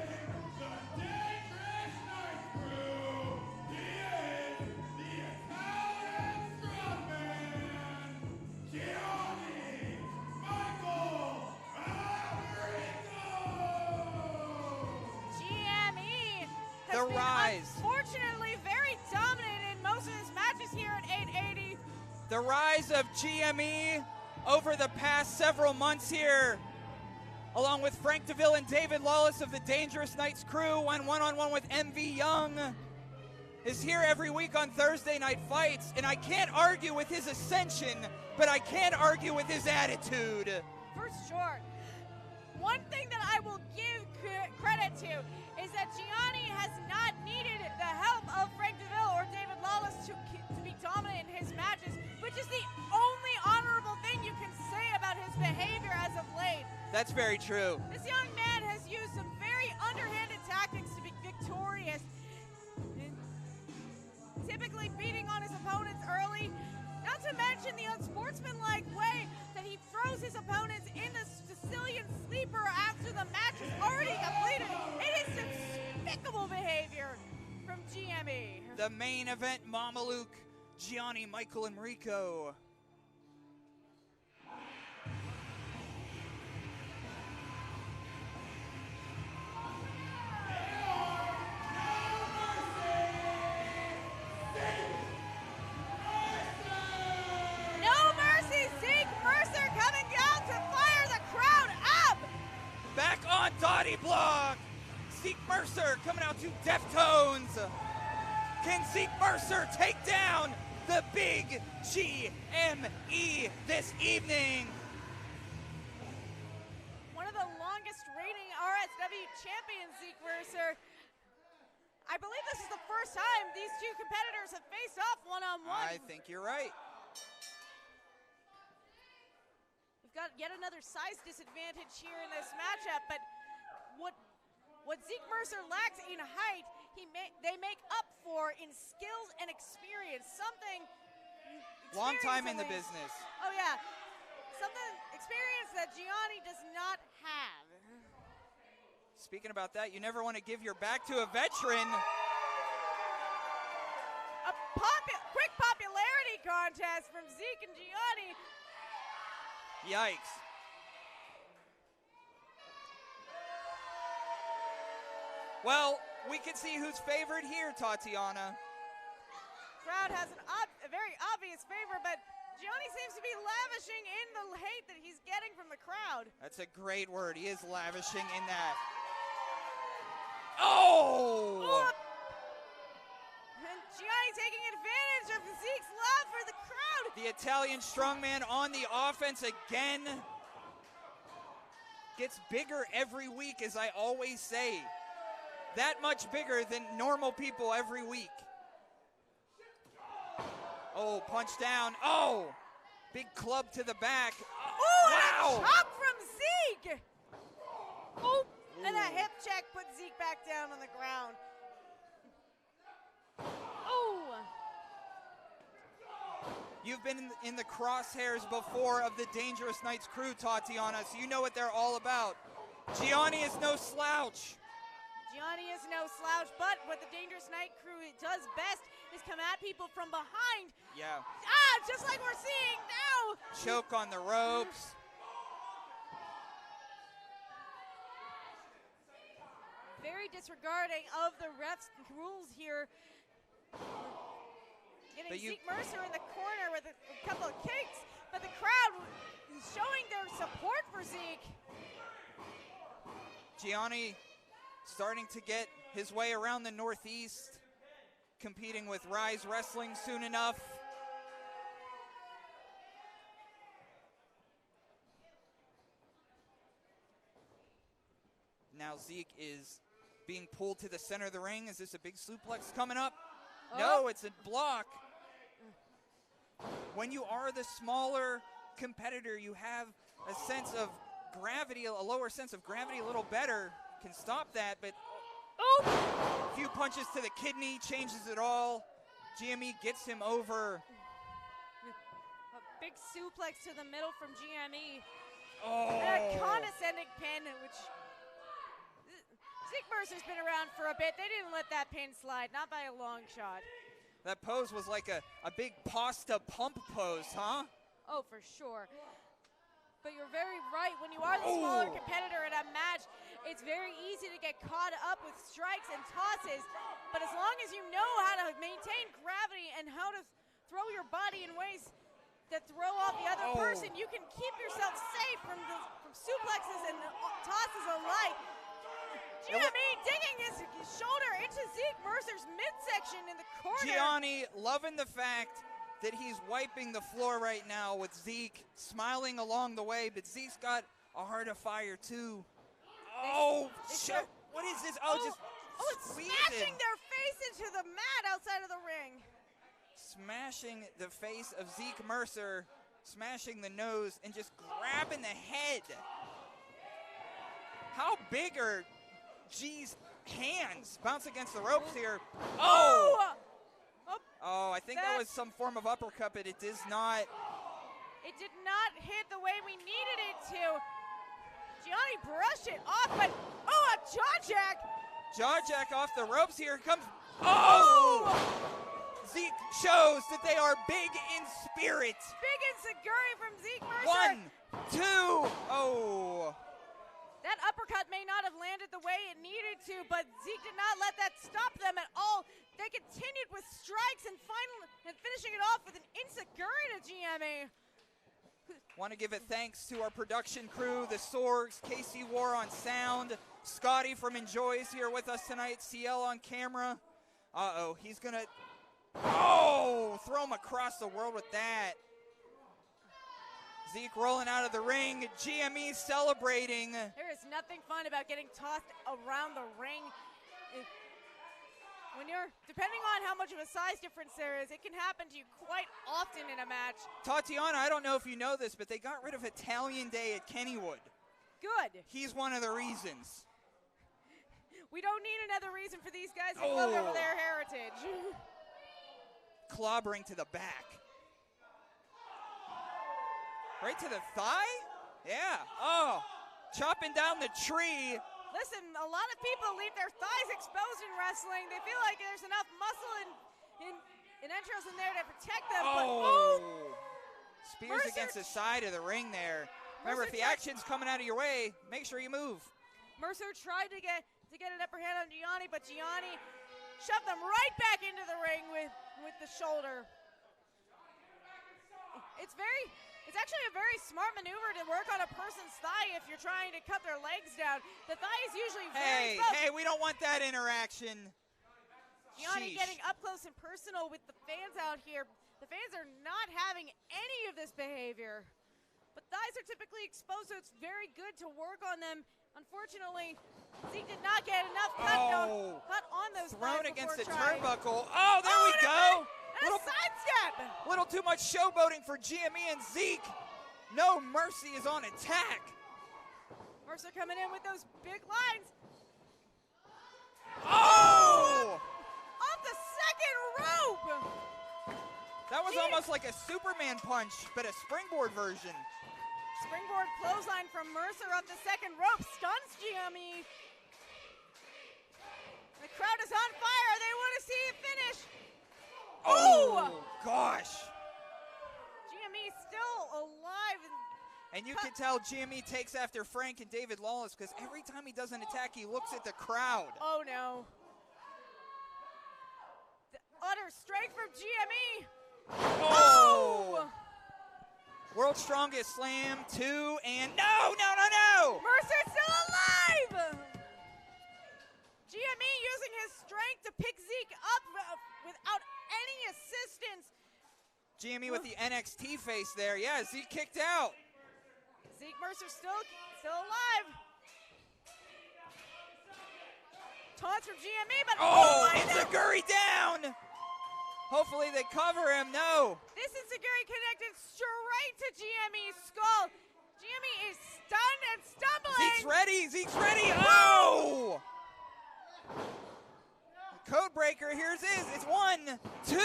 The Dangerous Night Crew. He is the Italian strongman, Gianni, Michael, Enrico. GME has The been Rise. unfortunately very dominant in most of his matches here at 880. The rise of GME over the past several months here, along with Frank DeVille and David Lawless of the Dangerous Knights crew, went one-on-one with MV Young, is here every week on Thursday Night Fights, and I can't argue with his ascension, but I can argue with his attitude. For sure. One thing that I will give credit to is that Gianni has not needed the help of Frank DeVille or David Lawless to be dominant in his matches, which is the only honorable thing you can say about his behavior as of late. That's very true. This young man has used some very underhanded tactics to be victorious, typically beating on his opponents early, not to mention the unsportsmanlike way that he throws his opponents in the Sicilian sleeper after the match is already completed. It is despicable behavior from GME. The main event, Mamaluke, Gianni, Michael, Enrico. No mercy, Zeke Mercer coming down to fire the crowd up. Back on Dottie Block. Zeke Mercer coming out to Deftones. Can Zeke Mercer take down the big GME this evening? One of the longest reigning RSW champions, Zeke Mercer. I believe this is the first time these two competitors have faced off one-on-one. I think you're right. We've got yet another size disadvantage here in this matchup, but what Zeke Mercer lacks in height, they make up for in skills and experience. Long time in the at least. business. Oh yeah, experience that Gianni does not have. Speaking about that, you never want to give your back to a veteran. A quick popularity contest from Zeke and Gianni. Yikes. Well, we can see who's favored here, Tatiana. Crowd has a very obvious favor, but Gianni seems to be lavishing in the hate that he's getting from the crowd. That's a great word. He is lavishing in that. Oh! And Gianni taking advantage of Zeke's love for the crowd. The Italian strongman on the offense again. Gets bigger every week, as I always say. That much bigger than normal people every week. Oh, punch down. Oh! Big club to the back. Oh, wow! and a chop from Zeke! Oh, and a hip check put Zeke back down on the ground. Oh! You've been in the crosshairs before of the Dangerous Knights crew, Tatiana, so you know what they're all about. Gianni is no slouch. Gianni is no slouch, but what the Dangerous Knight crew does best is come at people from behind. Yeah. Just like we're seeing now. Choke on the ropes. Very disregarding of the refs' rules here. Getting Zeke Mercer in the corner with a couple of kicks, but the crowd is showing their support for Zeke. Gianni starting to get his way around the Northeast, competing with Rise Wrestling soon enough. Now Zeke is being pulled to the center of the ring. Is this a big suplex coming up? Oh. No, it's a block. When you are the smaller competitor, you have a sense of gravity, a lower sense of gravity a little better, can stop that, but a few punches to the kidney changes it all. GME gets him over. A big suplex to the middle from GME. Oh. And a condescending pin, which Zeke Mercer's been around for a bit. They didn't let that pin slide, not by a long shot. That pose was like a big pasta pump pose, huh? Oh, for sure. But you're very right. When you are the smaller competitor in a match, it's very easy to get caught up with strikes and tosses. But as long as you know how to maintain gravity and how to throw your body in ways that throw off the other person, you can keep yourself safe from suplexes and tosses alike. Gianni digging his shoulder into Zeke Mercer's midsection in the corner. Gianni loving the fact that he's wiping the floor right now with Zeke, smiling along the way, but Zeke's got a heart of fire too. Shit. What is this? It's smashing their face into the mat outside of the ring. Smashing the face of Zeke Mercer, smashing the nose, and just grabbing the head. How big are G's hands? Bounce against the ropes here. I think that was some form of uppercut, but it does not. It did not hit the way we needed it to. Gianni brushed it off, but a jaw jack. Jaw jack off the ropes. Here comes. Zeke shows that they are big in spirit. Big insecurity from Zeke Mercer. 1, 2. That uppercut may not have landed the way it needed to, but Zeke did not let that stop them at all. They continued with strikes and finishing it off with an enziguri to GME. Want to give it thanks to our production crew, the Sorgs, Casey War on sound, Scotty from Enjoy's here with us tonight, CL on camera. He's going to, throw him across the world with that. Zeke rolling out of the ring, GME celebrating. There is nothing fun about getting tossed around the ring. Depending on how much of a size difference there is, it can happen to you quite often in a match. Tatiana, I don't know if you know this, but they got rid of Italian Day at Kennywood. Good. He's one of the reasons. We don't need another reason for these guys to gloat over their heritage. Clobbering to the back. Right to the thigh? Yeah. Chopping down the tree. Listen, a lot of people leave their thighs exposed in wrestling. They feel like there's enough muscle and entrails in there to protect them. Spears against the side of the ring there. Remember, if the action's coming out of your way, make sure you move. Mercer tried to get an upper hand on Gianni, but Gianni shoved them right back into the ring with the shoulder. It's actually a very smart maneuver to work on a person's thigh if you're trying to cut their legs down. The thigh is usually very exposed. Hey, we don't want that interaction. Gianni getting up close and personal with the fans out here. The fans are not having any of this behavior. But thighs are typically exposed, so it's very good to work on them. Unfortunately, Zeke did not get enough cut on those thighs. Thrown against the turnbuckle. There we go. Little sidestep. Little too much showboating for GME and Zeke. No Mercy is on attack. Mercer coming in with those big lines. Off the second rope. That was almost like a Superman punch, but a springboard version. Springboard clothesline from Mercer off the second rope. Stuns GME. The crowd is on fire. They want to see it finish. Gosh. GME still alive. And you can tell GME takes after Frank and David Lawless because every time he does an attack, he looks at the crowd. Oh, no. The utter strength from GME. World's Strongest Slam 2, and no! Mercer's still alive! GME using his strength to pick Zeke up without any assistance. GME with the NXT face there. Yeah, Zeke kicked out. Zeke Mercer still alive. Taunts from GME, but enziguri down. Hopefully they cover him. No. This enziguri connected straight to GME's skull. Gianni is stunned and stumbling. Zeke's ready. Zeke's ready. Oh! Codebreaker, here's his. It's 1, 2,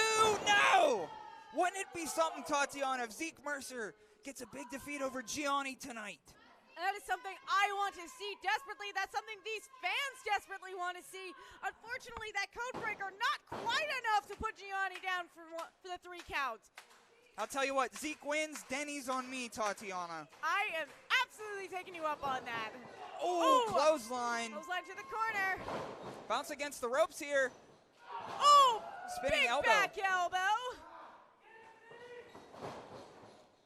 no! Wouldn't it be something, Tatiana, if Zeke Mercer gets a big defeat over Gianni tonight? That is something I want to see desperately. That's something these fans desperately want to see. Unfortunately, that Codebreaker not quite enough to put Gianni down for the 3 count. I'll tell you what, Zeke wins, Denny's on me, Tatiana. I am absolutely taking you up on that. Oh, clothesline. Clothesline to the corner. Bounce against the ropes here. Oh, spinning big elbow. back elbow.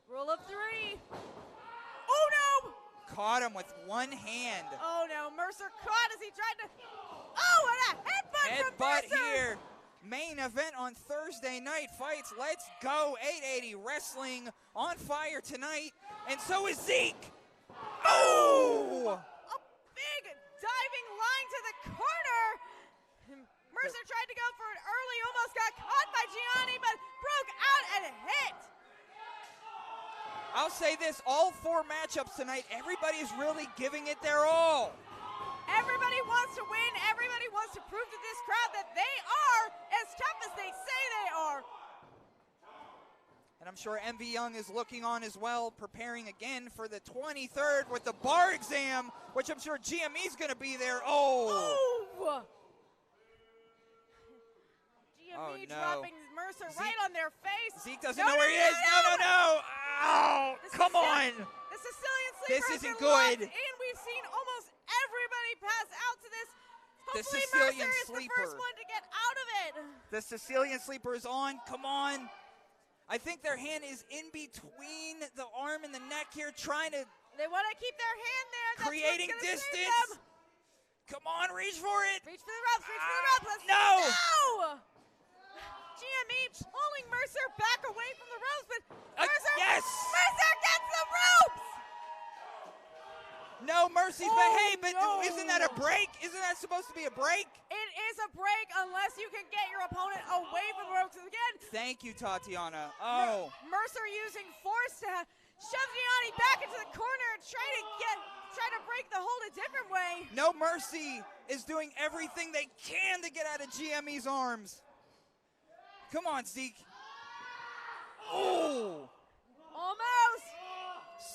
Roll of 3. Oh, no. Caught him with one hand. Oh, no. Mercer caught as he tried to. Oh, and a headbutt from Mercer. Here. Main event on Thursday night fights. Let's go. 880 Wrestling on fire tonight. And so is Zeke. Oh! A big diving line to the corner. Mercer tried to go for it early, almost got caught by Gianni, but broke out and hit. I'll say this, all 4 matchups tonight, everybody's really giving it their all. Everybody wants to win. Everybody wants to prove to this crowd that they are as tough as they say they are. And I'm sure MV Young is looking on as well, preparing again for the 23rd with the bar exam, which I'm sure GME's going to be there. Oh! GME dropping Mercer right on their face. Zeke doesn't know where he is. No. Ow! Come on. The Sicilian sleeper This has isn't been good. locked in. We've seen almost everybody pass out to this. The Hopefully Sicilian Mercer is sleeper. the first one to get out of it. The Sicilian sleeper is on. Come on. I think their hand is in between the arm and the neck here, trying to. They want to keep their hand there. That's creating what's gonna save distance. them. Come on, reach for it. Reach for the ropes. Reach for the ropes. Let's No. No! GME pulling Mercer back away from the ropes, but Mercer. Yes. Mercer gets the ropes. No mercies, but hey, no. Isn't that a break? Isn't that supposed to be a break? It is a break unless you can get your opponent away from the ropes again. Thank you, Tatiana. Oh. Mercer using force to shove Gianni back into the corner and try to break the hold a different way. No Mercy is doing everything they can to get out of GME's arms. Come on, Zeke. Oh. Almost.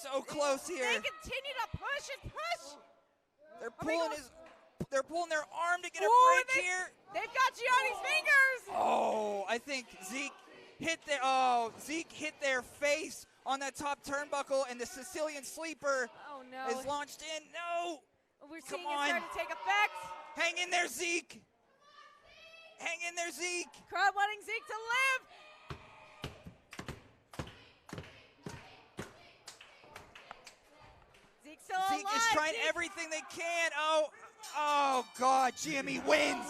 So close here. They continue to push and push. They're pulling their arm to get a break here. They've got Gianni's fingers. Oh, I think Zeke hit their face on that top turnbuckle, and the Sicilian sleeper is launched in. No. We're seeing it start to take effect. Hang in there, Zeke. Hang in there, Zeke. Crowd wanting Zeke to live. Zeke's still alive. Zeke is trying everything they can. Oh God, GME wins.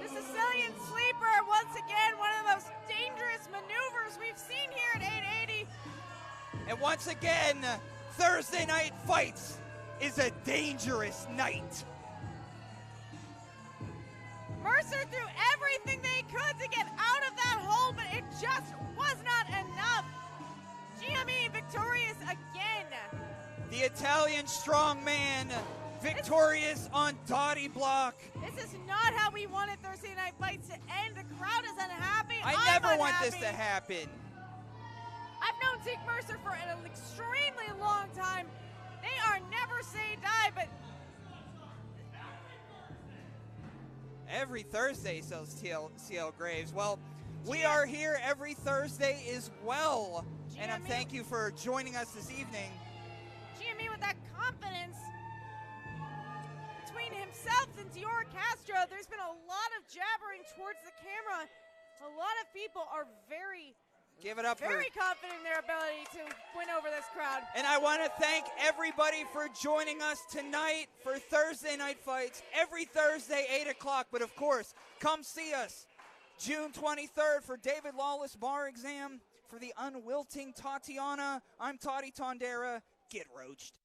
The Sicilian sleeper, once again, one of the most dangerous maneuvers we've seen here at 880. And once again, Thursday night fights is a dangerous night. Mercer threw everything they could to get out of that hole, but it just was not enough. GME victorious again. The Italian strongman victorious on Dottie Block. This is not how we wanted Thursday night fights to end. The crowd is unhappy. I never want this to happen. I've known Zeke Mercer for an extremely long time. They are never say die, but every Thursday, says CL Graves. Well, we are here every Thursday as well. And thank you for joining us this evening. GME with that confidence between himself and Dior Castro. There's been a lot of jabbering towards the camera. A lot of people are very confident in their ability to win over this crowd. And I want to thank everybody for joining us tonight for Thursday Night Fights. Every Thursday, 8 o'clock. But of course, come see us June 23rd for David Lawless Bar Exam. For the unwilting Tatiana, I'm Toddy Tondera. Get roached.